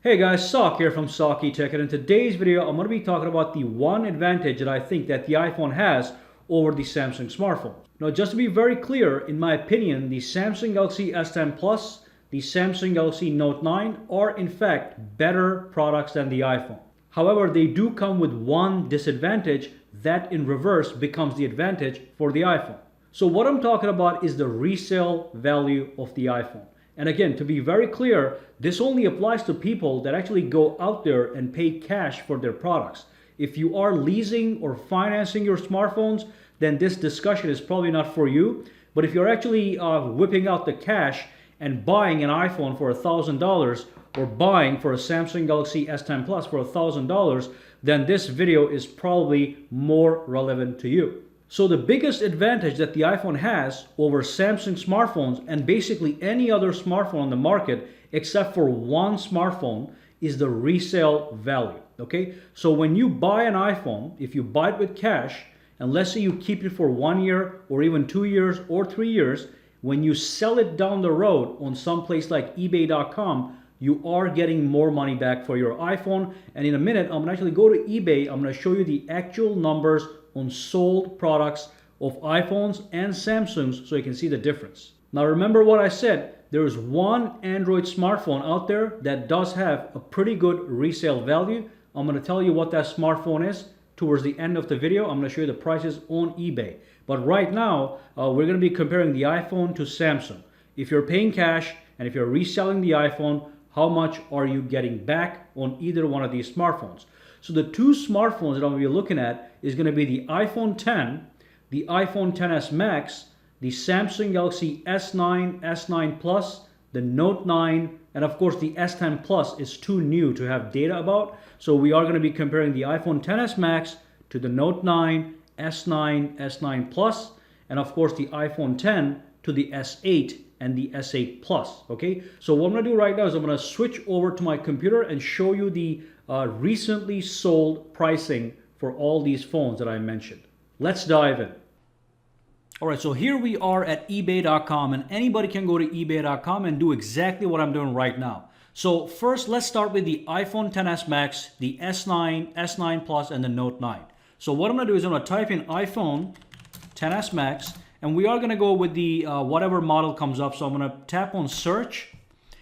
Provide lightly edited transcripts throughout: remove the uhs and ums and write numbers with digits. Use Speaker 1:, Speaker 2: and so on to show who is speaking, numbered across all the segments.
Speaker 1: Hey guys, Sak here from SAKITECH, and in today's video I'm going to be talking about the one advantage that I think that the iPhone has over the Samsung smartphone. Now just to be very clear, in my opinion, the Samsung Galaxy S10 Plus, the Samsung Galaxy Note 9 are in fact better products than the iPhone. However, they do come with one disadvantage that in reverse becomes the advantage for the iPhone. So what I'm talking about is the resale value of the iPhone. And again, to be very clear, this only applies to people that actually go out there and pay cash for their products. If you are leasing or financing your smartphones, then this discussion is probably not for you. But if you're actually whipping out the cash and buying an iPhone for $1,000 or buying for a Samsung Galaxy S10 Plus for $1,000, then this video is probably more relevant to you. So the biggest advantage that the iPhone has over Samsung smartphones and basically any other smartphone on the market except for one smartphone is the resale value. Okay, so when you buy an iPhone, if you buy it with cash, and let's say you keep it for 1 year or even 2 years or 3 years, when you sell it down the road on some place like eBay.com, you are getting more money back for your iPhone. And in a minute, I'm gonna actually go to eBay. I'm gonna show you the actual numbers on sold products of iPhones and Samsungs so you can see the difference. Now remember what I said, there is one Android smartphone out there that does have a pretty good resale value. I'm going to tell you what that smartphone is towards the end of the video. I'm going to show you the prices on eBay. But right now, we're going to be comparing the iPhone to Samsung. If you're paying cash and if you're reselling the iPhone, how much are you getting back on either one of these smartphones? So the two smartphones that I'm going to be looking at is going to be the iPhone 10, the iPhone XS Max, the Samsung Galaxy S9, S9 Plus, the Note 9, and of course the S10 Plus is too new to have data about. So we are going to be comparing the iPhone XS Max to the Note 9, S9, S9 Plus, and of course the iPhone 10 to the S8 and the S8 Plus. Okay, so what I'm going to do right now is I'm going to switch over to my computer and show you the recently sold pricing for all these phones that I mentioned. Let's dive in. Alright, so here we are at eBay.com, and anybody can go to eBay.com and do exactly what I'm doing right now. So first, let's start with the iPhone XS Max, the S9, S9 Plus, and the Note 9. So what I'm going to do is I'm going to type in iPhone XS Max, and we are going to go with the whatever model comes up. So I'm going to tap on search,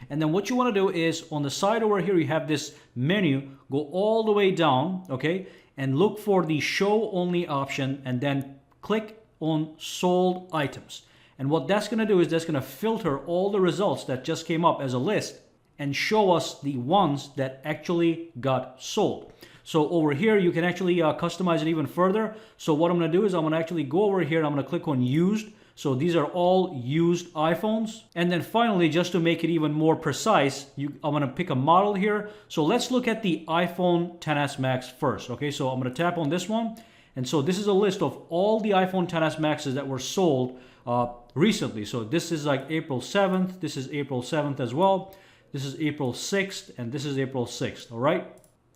Speaker 1: and then what you want to do is on the side over here you have this menu, go all the way down, okay, and look for the show only option, and then click on sold items. And what that's going to do is that's going to filter all the results that just came up as a list and show us the ones that actually got sold. So over here you can actually customize it even further. So what I'm going to do is I'm going to actually go over here and I'm going to click on used. So these are all used iPhones. And then finally, just to make it even more precise, I'm going to pick a model here. So let's look at the iPhone XS Max first. Okay, so I'm going to tap on this one. And so this is a list of all the iPhone XS Maxes that were sold recently. So this is like April 7th. This is April 7th as well. This is April 6th. And this is April 6th. All right.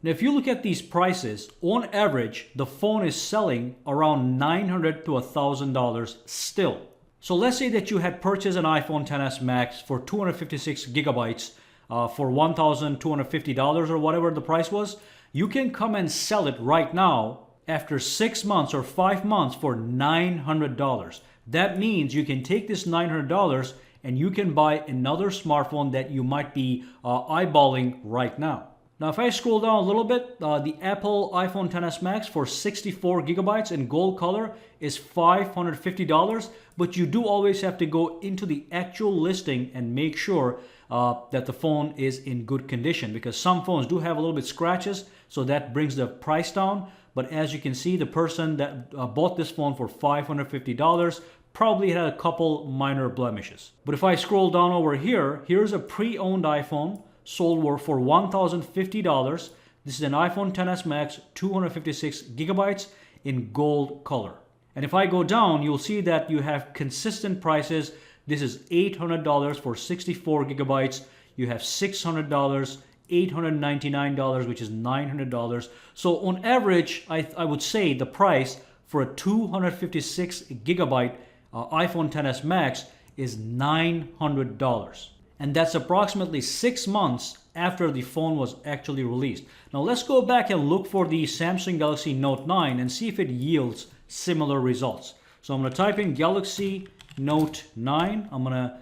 Speaker 1: Now, if you look at these prices, on average, the phone is selling around $900 to $1,000 still. So let's say that you had purchased an iPhone XS Max for 256 gigabytes for $1,250 or whatever the price was. You can come and sell it right now after 6 months or 5 months for $900. That means you can take this $900 and you can buy another smartphone that you might be eyeballing right now. Now, if I scroll down a little bit, the Apple iPhone XS Max for 64 gigabytes in gold color is $550, but you do always have to go into the actual listing and make sure that the phone is in good condition, because some phones do have a little bit scratches, so that brings the price down. But as you can see, the person that bought this phone for $550 probably had a couple minor blemishes. But if I scroll down over here, here's a pre-owned iPhone sold for $1,050. This is an iPhone XS Max, 256 gigabytes in gold color. And if I go down, you'll see that you have consistent prices. This is $800 for 64 gigabytes. You have $600, $899, which is $900. So on average, I would say the price for a 256 gigabyte iPhone XS Max is $900. And that's approximately 6 months after the phone was actually released. Now let's go back and look for the Samsung Galaxy Note 9 and see if it yields similar results. So I'm going to type in Galaxy Note 9. I'm going to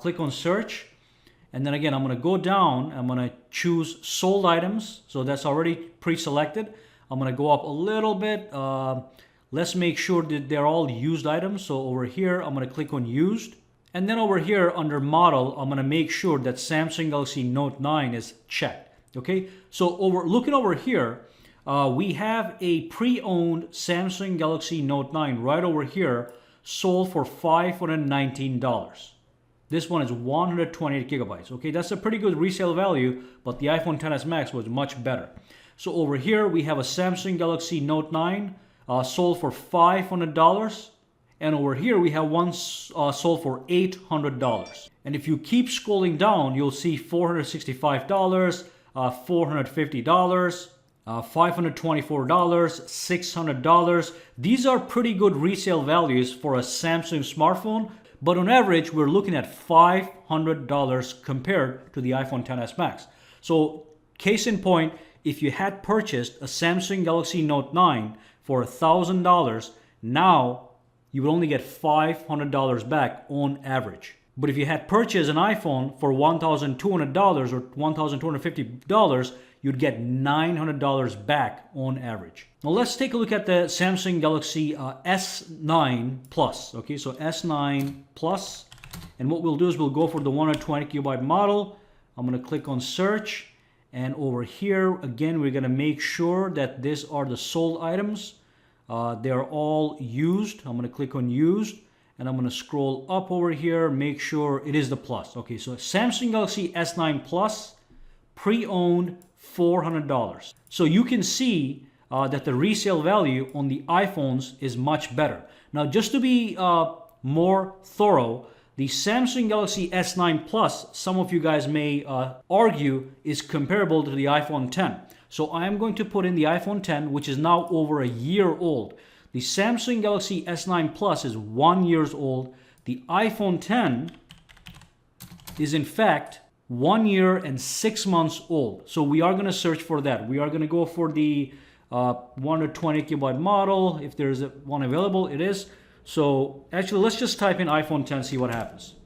Speaker 1: click on search. And then again, I'm going to go down. I'm going to choose sold items. So that's already pre-selected. I'm going to go up a little bit. Let's make sure that they're all used items. So over here, I'm going to click on used. And then over here under model, I'm going to make sure that Samsung Galaxy Note 9 is checked. Okay, so looking over here, we have a pre-owned Samsung Galaxy Note 9 right over here, sold for $519. This one is 128 gigabytes. Okay, that's a pretty good resale value, but the iPhone XS Max was much better. So over here, we have a Samsung Galaxy Note 9 sold for $500. And over here, we have one sold for $800. And if you keep scrolling down, you'll see $465, $450, $524, $600. These are pretty good resale values for a Samsung smartphone. But on average, we're looking at $500 compared to the iPhone XS Max. So case in point, if you had purchased a Samsung Galaxy Note 9 for $1,000, now you would only get $500 back on average. But if you had purchased an iPhone for $1,200 or $1,250, you'd get $900 back on average. Now let's take a look at the Samsung Galaxy S9 Plus. Okay, so S9 Plus. And what we'll do is we'll go for the 120 gigabyte model. I'm going to click on search. And over here, again, we're going to make sure that these are the sold items. They're all used. I'm going to click on used. And I'm going to scroll up over here, make sure it is the Plus. Okay, so Samsung Galaxy S9 Plus, pre-owned, $400. So you can see that the resale value on the iPhones is much better. Now, just to be more thorough, the Samsung Galaxy S9 Plus, some of you guys may argue, is comparable to the iPhone X. So I am going to put in the iPhone X, which is now over a year old. The Samsung Galaxy S9 Plus is 1 year old. The iPhone X is in fact 1 year and 6 months old. So we are going to search for that. We are going to go for the 120 gigabyte model. If there's one available, it is. So actually, let's just type in iPhone X and see what happens.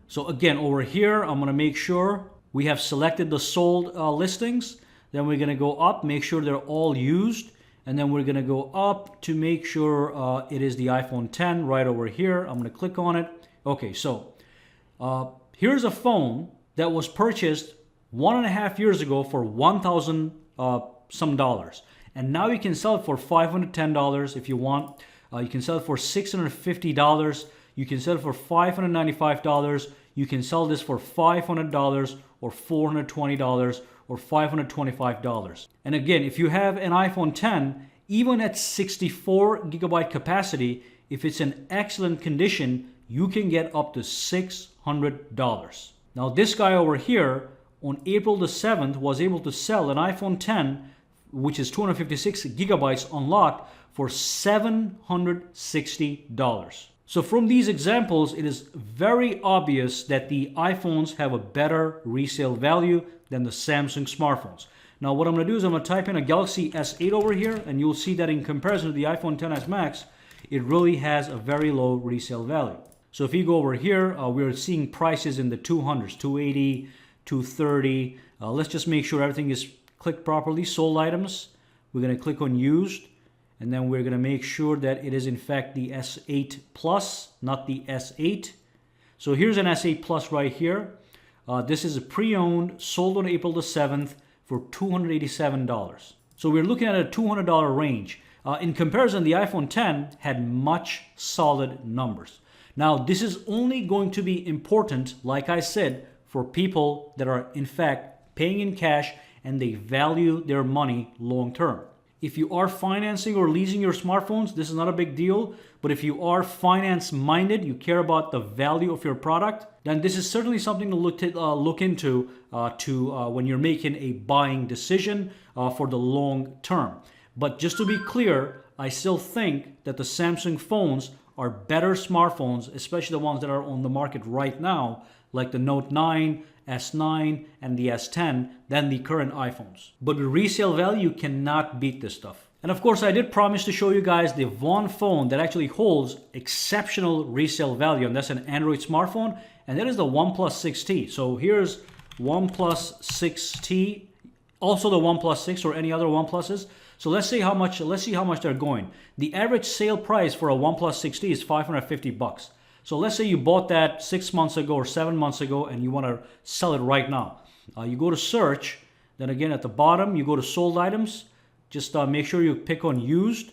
Speaker 1: So again, over here, I'm going to make sure we have selected the sold listings. Then we're going to go up, make sure they're all used. And then we're going to go up to make sure it is the iPhone X right over here. I'm going to click on it. Okay, so here's a phone that was purchased 1.5 years ago for $1,000 some dollars. And now you can sell it for $510 if you want. You can sell it for $650. You can sell it for $595. You can sell this for $500 or $420 or $525. And again, if you have an iPhone X, even at 64 gigabyte capacity, if it's in excellent condition, you can get up to $600. Now this guy over here on April the 7th was able to sell an iPhone X, which is 256 gigabytes unlocked, for $760. So from these examples, it is very obvious that the iPhones have a better resale value than the Samsung smartphones. Now what I'm going to do is I'm going to type in a Galaxy S8 over here, and you'll see that in comparison to the iPhone XS Max, it really has a very low resale value. So if you go over here, we're seeing prices in the 200s, 280, 230. Let's just make sure everything is clicked properly. Sold items, we're going to click on used. And then we're going to make sure that it is in fact the S8 Plus, not the S8. So here's an S8 Plus right here. This is a pre-owned, sold on April the 7th for $287. So we're looking at a $200 range. In comparison, the iPhone X had much solid numbers. Now, this is only going to be important, like I said, for people that are in fact paying in cash and they value their money long term. If you are financing or leasing your smartphones, this is not a big deal. But if you are finance minded, you care about the value of your product, then this is certainly something to look into when you're making a buying decision for the long term. But just to be clear, I still think that the Samsung phones are better smartphones, especially the ones that are on the market right now, like the Note 9, S9, and the S10, than the current iPhones. But with resale value, you cannot beat this stuff. And of course, I did promise to show you guys the one phone that actually holds exceptional resale value, and that's an Android smartphone, and that is the OnePlus 6T. So here's OnePlus 6T, also the OnePlus 6 or any other OnePluses. So let's see how much they're going. The average sale price for a OnePlus 6T is $550. So let's say you bought that 6 months ago or 7 months ago and you want to sell it right now. You go to search, then again at the bottom you go to sold items. Just make sure you pick on used,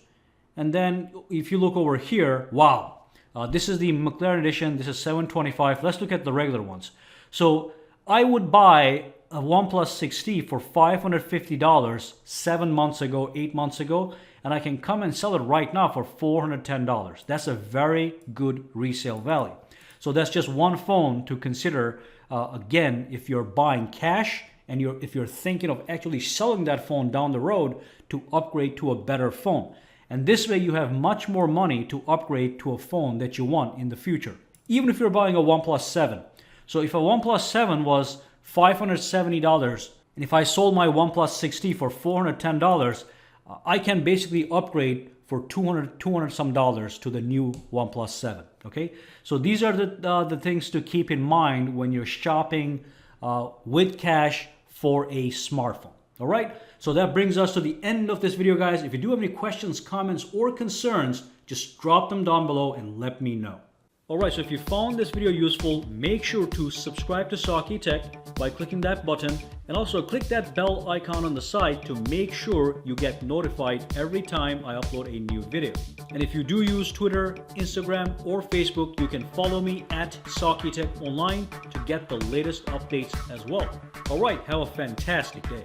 Speaker 1: and then if you look over here, wow, this is the McLaren edition. This is $725. Let's look at the regular ones. So I would buy a OnePlus 6T for $550 7 months ago, 8 months ago, and I can come and sell it right now for $410. That's a very good resale value. So that's just one phone to consider, again, if you're buying cash and if you're thinking of actually selling that phone down the road to upgrade to a better phone. And this way you have much more money to upgrade to a phone that you want in the future. Even if you're buying a OnePlus 7. So if a OnePlus 7 was $570, and if I sold my OnePlus 6T for $410, I can basically upgrade for $200 some dollars to the new OnePlus 7. Okay, so these are the things to keep in mind when you're shopping with cash for a smartphone. All right, so that brings us to the end of this video, guys. If you do have any questions, comments, or concerns, just drop them down below and let me know. Alright, so if you found this video useful, make sure to subscribe to SAKITECH by clicking that button, and also click that bell icon on the side to make sure you get notified every time I upload a new video. And if you do use Twitter, Instagram, or Facebook, you can follow me at SAKITECH Online to get the latest updates as well. Alright, have a fantastic day.